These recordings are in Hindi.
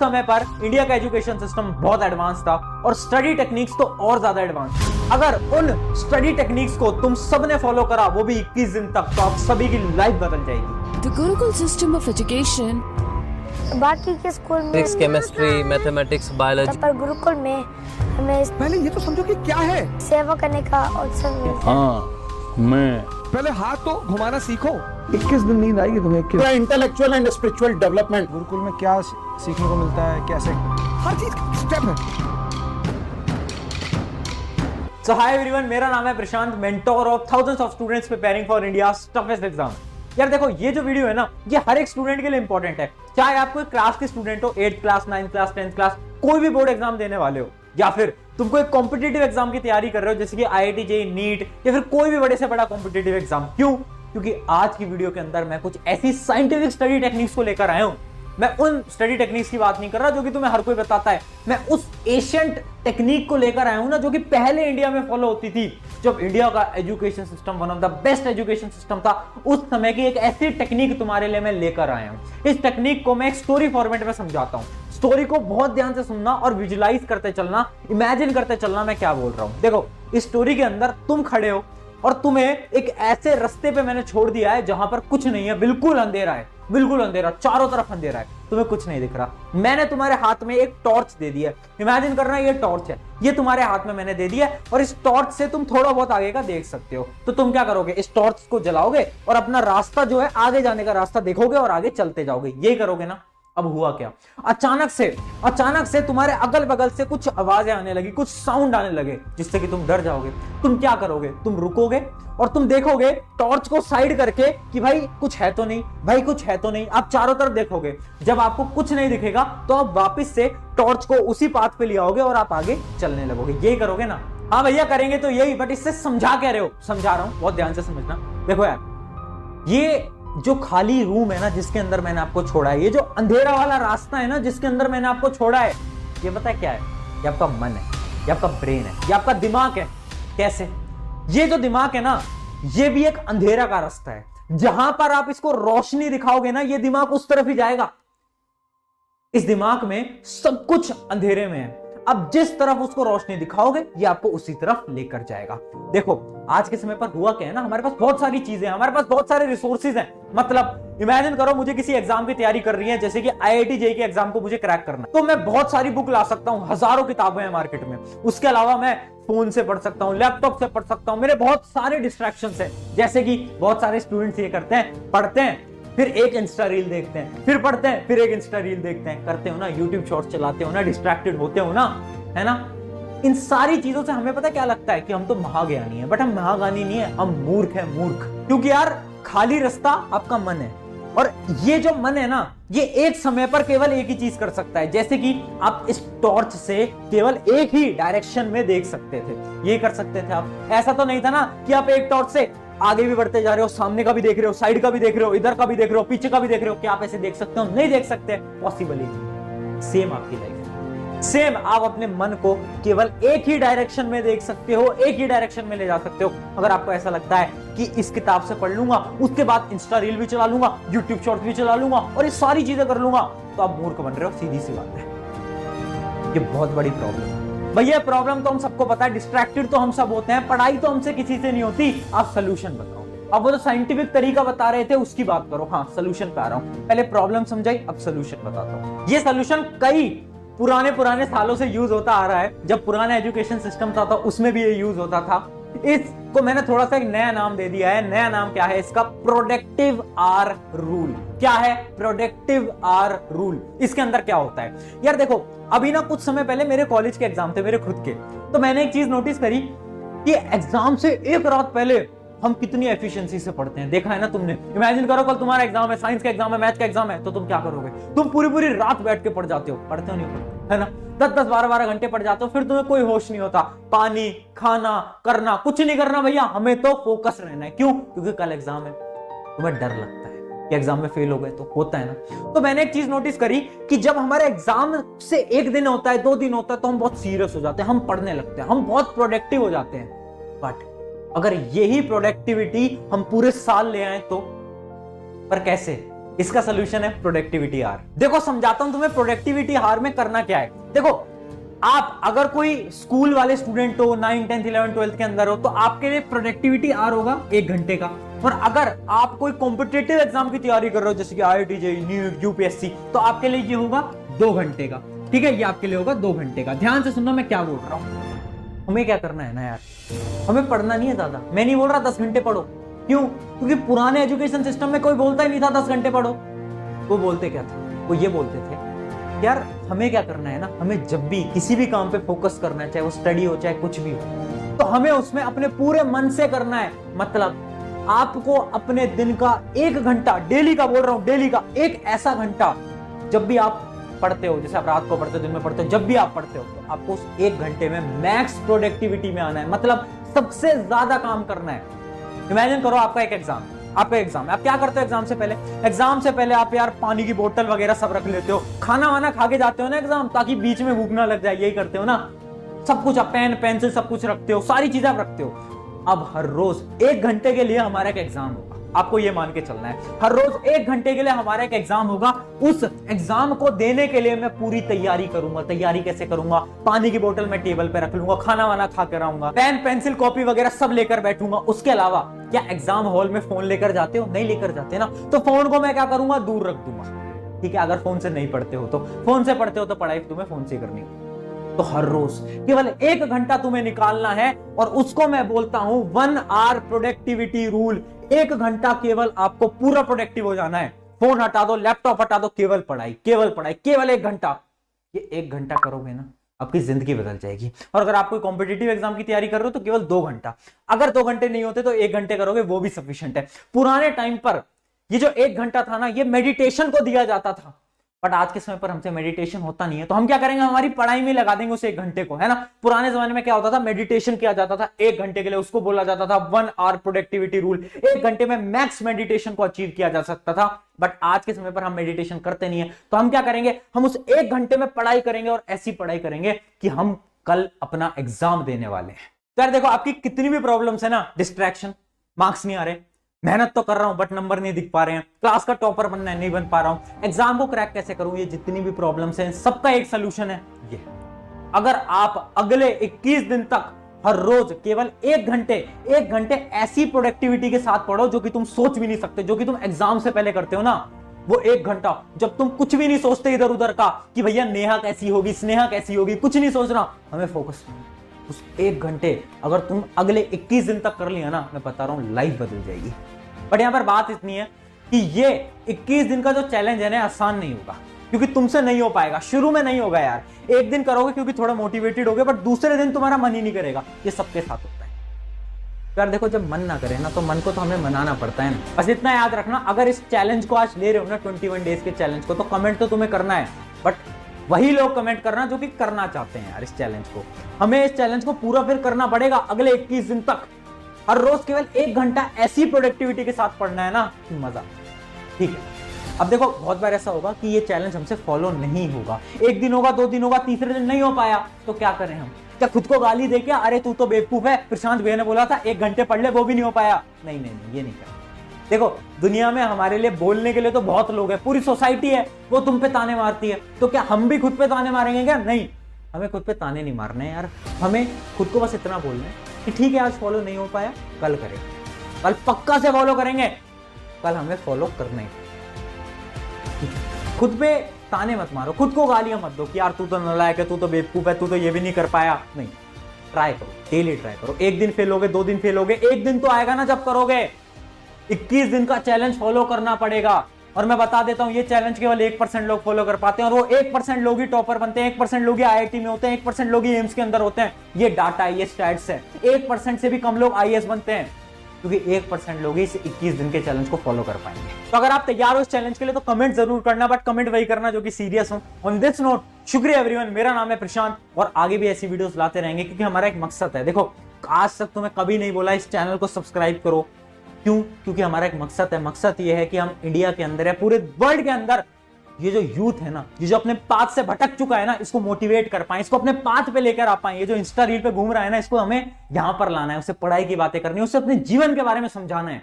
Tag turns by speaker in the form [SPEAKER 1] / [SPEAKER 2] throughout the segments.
[SPEAKER 1] समय पर इंडिया का एजुकेशन सिस्टम बहुत एडवांस था और स्टडी टेक्निक्स तो और ज्यादा एडवांस। अगर उन स्टडी टेक्निक्स को तुम सबने फॉलो करा, वो भी 21 दिन तक, तो आप सभी की लाइफ बदल जाएगी।
[SPEAKER 2] The Gurukul system of education,
[SPEAKER 3] बाकी के स्कूल में
[SPEAKER 4] फिजिक्स, केमिस्ट्री, मैथमेटिक्स, बायोलॉजी,
[SPEAKER 3] पर गुरुकुल में हमें
[SPEAKER 5] पहले ये तो समझो कि क्या है।
[SPEAKER 3] सेवा करने का अवसर मिलता है।
[SPEAKER 6] हाँ, मैं
[SPEAKER 5] पहले हाथ तो घुमाना सीखो। 21 दिन नींद आएगी तुम्हें।
[SPEAKER 6] Intellectual and spiritual development.
[SPEAKER 7] Gurukul में क्या सीखने को मिलता है, कैसे?
[SPEAKER 5] हर चीज स्टेप है।
[SPEAKER 1] सो हाय एवरीवन, मेरा नाम है Prashant, mentor of thousands of students preparing for India's toughest exam. यार देखो, ये जो वीडियो है ना, ये हर एक स्टूडेंट के लिए इंपॉर्टेंट है। चाहे आप कोई क्लास के स्टूडेंट हो, 8th class, 9th class, 10th class, कोई भी बोर्ड एग्जाम देने वाले हो, या फिर तुम कोई कॉम्पिटिटिव एग्जाम की तैयारी कर रहे हो, जैसे कि IIT JEE नीट, या फिर कोई भी बड़े से बड़ा कॉम्पिटिटिव एग्जाम। क्यों? क्योंकि आज की वीडियो के अंदर मैं कुछ ऐसी साइंटिफिक स्टडी टेक्निक्स को लेकर आया हूं। मैं उन स्टडी टेक्निक्स की बात नहीं कर रहा जो कि तुम्हें हर कोई बताता है। मैं उस एशियंट टेक्निक को लेकर आया हूं ना, जो कि पहले इंडिया में फॉलो होती थी, जब इंडिया का education system one of the best education system था। उस समय की एक ऐसी टेक्निक तुम्हारे लिए मैं लेकर आया हूं। इस टेक्निक को मैं एक स्टोरी फॉर्मेट में समझाता हूं। स्टोरी को बहुत ध्यान से सुनना और विजुलाइज करते चलना, इमेजिन करते चलना मैं क्या बोल रहा हूं। देखो, इस स्टोरी के अंदर तुम खड़े हो और तुम्हें एक ऐसे रास्ते पे मैंने छोड़ दिया है जहां पर कुछ नहीं है, बिल्कुल अंधेरा है, बिल्कुल अंधेरा, चारों तरफ अंधेरा है, तुम्हें कुछ नहीं दिख रहा। मैंने तुम्हारे हाथ में एक टॉर्च दे दी है। इमेजिन करना, ये टॉर्च है, ये तुम्हारे हाथ में मैंने दे दिया है, और इस टॉर्च से तुम थोड़ा बहुत आगे का देख सकते हो। तो तुम क्या करोगे? इस टॉर्च को जलाओगे और अपना रास्ता जो है, आगे जाने का रास्ता देखोगे और आगे चलते जाओगे। यही करोगे ना? अब हुआ क्या? अचानक से तुम्हारे अगल बगल से कुछ आवाजें आने लगी, कुछ साउंड आने लगे, जिससे कि तुम डर जाओगे। तुम क्या करोगे? तुम रुकोगे और तुम देखोगे टॉर्च को साइड करके कि भाई कुछ है तो नहीं, भाई कुछ है तो नहीं। आप चारों तरफ देखोगे, जब आपको कुछ नहीं दिखेगा तो आप वापस से टॉर्च को उसी पाथ पे ले आओगे और आप आगे चलने लगोगे। यही करोगे ना? हाँ भैया, करेंगे तो यही, बट इससे समझा कह रहे हो? समझा रहा हूं, बहुत ध्यान से समझना। देखो यार, ये जो खाली रूम है ना, जिसके अंदर मैंने आपको छोड़ा है, ये जो अंधेरा वाला रास्ता है ना, जिसके अंदर मैंने आपको छोड़ा है, ये पता है क्या है? ये आपका मन है, ये आपका ब्रेन है, ये आपका दिमाग है। कैसे? ये जो दिमाग है ना, ये भी एक अंधेरा का रास्ता है। जहां पर आप इसको रोशनी दिखाओगे ना, ये दिमाग उस तरफ ही जाएगा। इस दिमाग में सब कुछ अंधेरे में है। अब जिस तरफ उसको रोशनी दिखाओगे, ये आपको उसी तरफ लेकर जाएगा। देखो, आज के समय पर हुआ क्या है ना, हमारे पास बहुत सारी चीजें हैं, हमारे पास बहुत सारे रिसोर्सेज हैं। मतलब इमेजिन करो, मुझे किसी एग्जाम की तैयारी कर रही है, जैसे कि IIT JEE के एग्जाम को मुझे क्रैक करना है, तो मैं बहुत सारी बुक ला सकता हूं, हजारों किताबें हैं मार्केट में। उसके अलावा मैं फोन से पढ़ सकता हूं, लैपटॉप से पढ़ सकता हूं, मेरे बहुत सारे डिस्ट्रैक्शंस हैं। जैसे कि बहुत सारे स्टूडेंट्स ये करते हैं, पढ़ते हैं, फिर एक इंस्टा रील देखते हैं, फिर पढ़ते हैं, फिर एक इंस्टा रील देखते हैं। करते हो ना, यूट्यूब शॉर्ट्स चलाते हो ना, डिस्ट्रैक्टेड होते हो ना, है ना? इन सारी चीजों से हमें पता क्या लगता है कि हम तो महाज्ञानी हैं, बट हम महाज्ञानी नहीं है, हम मूर्ख हैं, मूर्ख। क्योंकि यार, खाली रास्ता आपका मन है, और ये जो मन है ना, ये एक समय पर केवल एक ही चीज कर सकता है। जैसे कि आप इस टॉर्च से केवल एक ही डायरेक्शन में देख सकते थे, ये कर सकते थे आप। ऐसा तो नहीं था ना कि आप एक टॉर्च से आगे भी बढ़ते जा रहे हो, सामने का भी देख रहे हो, साइड का भी देख रहे हो, इधर का भी देख रहे हो, पीछे का भी देख रहे हो। क्या आप ऐसे देख सकते हो? नहीं देख सकते, पॉसिबल ही नहीं। सेम आपकी लाइफ, सेम आप अपने मन को केवल एक ही डायरेक्शन में देख सकते हो, एक ही डायरेक्शन में ले जा सकते हो। अगर आपको ऐसा लगता है कि इस किताब से पढ़ लूंगा, उसके बाद इंस्टा रील भी चला लूंगा, यूट्यूब शॉर्ट्स भी चला लूंगा, और ये सारी चीजें कर लूंगा, तो आप मूर्ख बन रहे हो। सीधी सी बात है, ये बहुत बड़ी प्रॉब्लम है भैया। प्रॉब्लम तो हम सबको पता है, डिस्ट्रैक्टेड तो हम सब होते हैं, पढ़ाई तो हमसे किसी से नहीं होती। आप सोल्यूशन बताओ। अब वो तो साइंटिफिक तरीका बता रहे थे, उसकी बात करो। हाँ, सोल्यूशन पे आ रहा हूं। पहले प्रॉब्लम समझाई, अब सोल्यूशन बताता हूं। ये सोल्यूशन कई पुराने सालों से यूज होता आ रहा है। जब पुराना एजुकेशन सिस्टम था तो उसमें भी ये यूज होता था। इसको मैंने थोड़ा सा एक नया नाम दे दिया है। नया नाम क्या है इसका? Productive or rule. क्या है? Productive or rule. इसके अंदर क्या होता है यार? देखो, अभी ना कुछ समय पहले मेरे कॉलेज के एग्जाम थे, मेरे खुद के। तो मैंने एक चीज नोटिस करी कि एग्जाम से एक रात पहले हम कितनी एफिशिएंसी से पढ़ते हैं। देखा है ना तुमने? इमेजिन करो, कल तुम्हारा एग्जाम है, साइंस का एग्जाम है, मैथ का एग्जाम है, तो तुम क्या करोगे? तुम पूरी रात बैठ के पढ़ जाते हो। पढ़ते हो? नहीं पढ़ते, है ना? 10-10, 12-12 घंटे पढ़ जाते हो, फिर तुम्हें कोई होश नहीं होता। पानी, खाना, करना, कुछ नहीं करना भैया, हमें तो फोकस रहना है। क्यों? क्योंकि कल एग्जाम है। तुम्हें डर लगता है कि एग्जाम में फेल हो गए तो, होता है ना? तो मैंने एक चीज नोटिस करी कि जब हमारे एग्जाम से एक दिन होता है, 2 दिन होता है, तो हम बहुत सीरियस हो जाते हैं, हम पढ़ने लगते हैं, हम बहुत प्रोडक्टिव हो जाते हैं। बट अगर यही प्रोडक्टिविटी हम पूरे साल ले आए तो? पर कैसे? इसका सोल्यूशन है प्रोडक्टिविटी हार। देखो समझाता हूं तुम्हें प्रोडक्टिविटी हार में करना क्या है। देखो आप अगर कोई स्कूल वाले स्टूडेंट हो, 9, 10, 11, 12 के अंदर हो, तो आपके लिए प्रोडक्टिविटी आवर होगा 1 घंटे का। और अगर आप कोई कॉम्पिटिटिव एग्जाम की तैयारी कर रहे हो जैसे कि IIT JEE नीट यूपीएससी, तो आपके लिए ये होगा 2 घंटे का। ठीक है, ये आपके लिए होगा 2 घंटे का। ध्यान से सुनना मैं क्या बोल रहा हूं। हमें क्या करना है ना यार, हमें पढ़ना नहीं है ज्यादा। मैं नहीं बोल रहा 10 घंटे पढ़ो, क्यों? क्योंकि पुराने एजुकेशन सिस्टम में कोई बोलता ही नहीं था 10 घंटे पढ़ो। वो बोलते क्या थे? वो ये बोलते थे यार हमें क्या करना है ना, हमें जब भी किसी भी काम पे फोकस करना है, चाहे वो स्टडी हो चाहे कुछ भी हो, तो हमें उसमें अपने पूरे मन से करना है। मतलब आपको अपने दिन का 1 घंटा, डेली का बोल रहा हूं, डेली का एक ऐसा घंटा, जब भी आप पढ़ते हो, जैसे आप रात को पढ़ते हो, दिन में पढ़ते हो, जब भी आप पढ़ते हो, तो आपको उस 1 घंटे में मैक्स प्रोडक्टिविटी में आना है। मतलब सबसे ज्यादा काम करना है। इमेजिन करो आपका एक एग्जाम, आपका एग्जाम, आप क्या करते हो एग्जाम से पहले? एग्जाम से पहले आप यार पानी की बोतल वगैरह सब रख लेते हो, खाना वाना खा के जाते हो ना एग्जाम, ताकि बीच में भूख ना लग जाए। यही करते हो ना, सब कुछ आप पेन पेंसिल सब कुछ रखते हो, सारी चीजें आप रखते हो। अब हर रोज 1 घंटे के लिए हमारा एक एग्जाम होगा, आपको ये मान के चलना है। हर रोज 1 घंटे के लिए हमारा एक एग्जाम होगा। उस एग्जाम को देने के लिए मैं पूरी तैयारी करूंगा। तैयारी कैसे करूंगा? पानी की बोतल मैं टेबल पे रख लूंगा, खाना वाना खा कर आऊंगा, पेन पेंसिल कॉपी वगैरह सब लेकर बैठूंगा। उसके अलावा क्या एग्जाम हॉल में फोन लेकर जाते हो? नहीं लेकर जाते ना, तो फोन को मैं क्या करूंगा? दूर रख दूंगा। ठीक है, अगर फोन से नहीं पढ़ते हो तो, फोन से पढ़ते हो तो पढ़ाई तुम्हें फोन से करनी है। तो हर रोज केवल 1 घंटा तुम्हें निकालना है, और उसको मैं बोलता हूं 1 आवर प्रोडक्टिविटी रूल। 1 घंटा केवल आपको पूरा प्रोडक्टिव हो जाना है। फोन हटा दो, लैपटॉप हटा दो, केवल पढ़ाई, केवल पढ़ाई, केवल 1 घंटा। ये 1 घंटा करोगे ना, आपकी जिंदगी बदल जाएगी। और अगर आप कोई कॉम्पिटिटिव एग्जाम की तैयारी कर रहे हो तो केवल 2 घंटा। अगर 2 घंटे नहीं होते तो 1 घंटे करोगे, वो भी सफिशिएंट है। पुराने टाइम पर ये जो 1 घंटा था ना, ये मेडिटेशन को दिया जाता था, बट आज के समय पर हमसे मेडिटेशन होता नहीं है। तो हम क्या करेंगे? हमारी पढ़ाई में लगा देंगे उस 1 घंटे को, है ना। पुराने जमाने में क्या होता था? मेडिटेशन किया जाता था 1 घंटे के लिए, उसको बोला जाता था 1 आवर प्रोडक्टिविटी रूल। 1 घंटे में मैक्स मेडिटेशन को अचीव किया जा सकता था। बट आज के समय पर हम मेडिटेशन करते नहीं है, तो हम क्या करेंगे? हम उस 1 घंटे में पढ़ाई करेंगे, और ऐसी पढ़ाई करेंगे कि हम कल अपना एग्जाम देने वाले हैं। तो यार देखो, आपकी कितनी भी प्रॉब्लम्स है ना, डिस्ट्रैक्शन, मार्क्स नहीं आ रहे, मेहनत तो कर रहा हूं बट नंबर नहीं दिख पा रहे हैं, क्लास का टॉपर बनना है, नहीं बन पा रहा हूं, एग्जाम को क्रैक कैसे करूं, ये जितनी भी प्रॉब्लम्स हैं सबका एक सलूशन है ये। अगर आप अगले 21 दिन तक हर रोज केवल 1 घंटे ऐसी प्रोडक्टिविटी के साथ पढ़ो जो कि तुम सोच भी नहीं सकते, जो कि तुम एग्जाम से पहले करते हो ना, वो 1 घंटा जब तुम कुछ भी नहीं सोचते इधर उधर का कि भैया नेहा कैसी होगी, स्नेहा कैसी होगी, कुछ नहीं सोच रहा, हमें फोकस उस 1 घंटे अगर तुम अगले 21 दिन तक कर लिया ना, मैं बता रहा हूं लाइफ बदल जाएगी। बट यहां पर बात इतनी है कि ये 21 दिन का जो चैलेंज है ना, आसान नहीं होगा, क्योंकि तुमसे नहीं हो पाएगा। शुरू में नहीं होगा यार, 1 दिन करोगे क्योंकि थोड़ा मोटिवेटेड होगे, बट दूसरे दिन तुम्हारा मन ही नहीं करेगा। ये सबके साथ होता है यार। देखो, जब मन ना करे ना, तो मन को तो हमें मनाना पड़ता है ना। बस इतना याद रखना, अगर इस चैलेंज को आज ले रहे हो ना, 21 डेज के चैलेंज को, तो कमेंट तो तुम्हें करना है, बट वही लोग कमेंट करना जो कि करना चाहते हैं यार इस चैलेंज को। हमें इस चैलेंज को पूरा फिर करना पड़ेगा अगले 21 दिन तक। हर रोज केवल 1 घंटा ऐसी प्रोडक्टिविटी के साथ पढ़ना है ना कि मजा। ठीक है, अब देखो बहुत बार ऐसा होगा कि ये चैलेंज हमसे फॉलो नहीं होगा। 1 दिन होगा, 2 दिन होगा, तीसरे दिन नहीं हो पाया, तो क्या करें हम? क्या खुद को गाली दे के अरे तू तो बेवकूफ है, प्रशांत भैया ने बोला था 1 घंटे पढ़ ले, वो भी नहीं हो पाया? नहीं नहीं नहीं, ये नहीं करना। देखो, दुनिया में हमारे लिए बोलने के लिए तो बहुत लोग हैं, पूरी सोसाइटी है, वो तुम पे ताने मारती है, तो क्या हम भी खुद पे ताने मारेंगे क्या? नहीं, हमें खुद पे ताने नहीं मारने यार। हमें खुद को बस इतना बोलना है कि ठीक है, आज फॉलो नहीं हो पाया, कल करेंगे, कल पक्का से फॉलो करेंगे, कल हमें फॉलो करना ही। खुद पे ताने मत मारो, खुद को गालियां मत दो कि यार तू तो नालायक है, तू तो बेवकूफ है, तू तो ये भी नहीं कर पाया। नहीं, ट्राई करो, डेली ट्राई करो। 1 दिन फेल होगे, 2 दिन फेल होगे, 1 दिन तो आएगा ना जब करोगे। 21 दिन का चैलेंज फॉलो करना पड़ेगा। और मैं बता देता हूं, ये चैलेंज केवल 1% लोग फॉलो कर पाते हैं, और वो 1% लोग ही टॉपर बनते हैं, 1% लोग ही IIT में होते हैं, 1% लोग ही एम्स के अंदर होते हैं। ये डाटा है, ये स्टैट्स है। 1% से भी कम लोग IAS बनते हैं, क्योंकि 1% लोग ही इस 21 दिन के चैलेंज को फॉलो कर पाएंगे। तो अगर आप तैयार हो इस चैलेंज के लिए तो कमेंट जरूर करना, बट कमेंट वही करना जो कि सीरियस हो। ऑन दिस नोट, शुक्रिया एवरीवन, मेरा नाम है प्रशांत, और आगे भी ऐसी वीडियोस लाते रहेंगे, क्योंकि हमारा एक मकसद है। देखो, आज तक तुम्हें कभी नहीं बोला इस चैनल को सब्सक्राइब करो, क्यों? क्योंकि हमारा एक मकसद है। मकसद ये है कि हम इंडिया के अंदर या पूरे वर्ल्ड के अंदर ये जो यूथ है ना, ये जो अपने पाथ से भटक चुका है ना, इसको मोटिवेट कर पाए, इसको अपने पाथ पे लेकर आ पाए। ये जो इंस्टा रील पे घूम रहा है ना, इसको हमें यहां पर लाना है, उससे पढ़ाई की बातें करनी है, उससे अपने जीवन के बारे में समझाना है।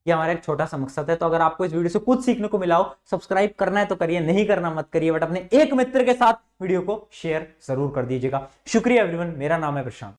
[SPEAKER 1] ये हमारा एक छोटा सा मकसद है। तो अगर आपको इस वीडियो से कुछ सीखने को मिला हो, सब्सक्राइब करना है तो करिए, नहीं करना मत करिए, बट अपने एक मित्र के साथ वीडियो को शेयर जरूर कर दीजिएगा। शुक्रिया एवरीवन, मेरा नाम है प्रशांत।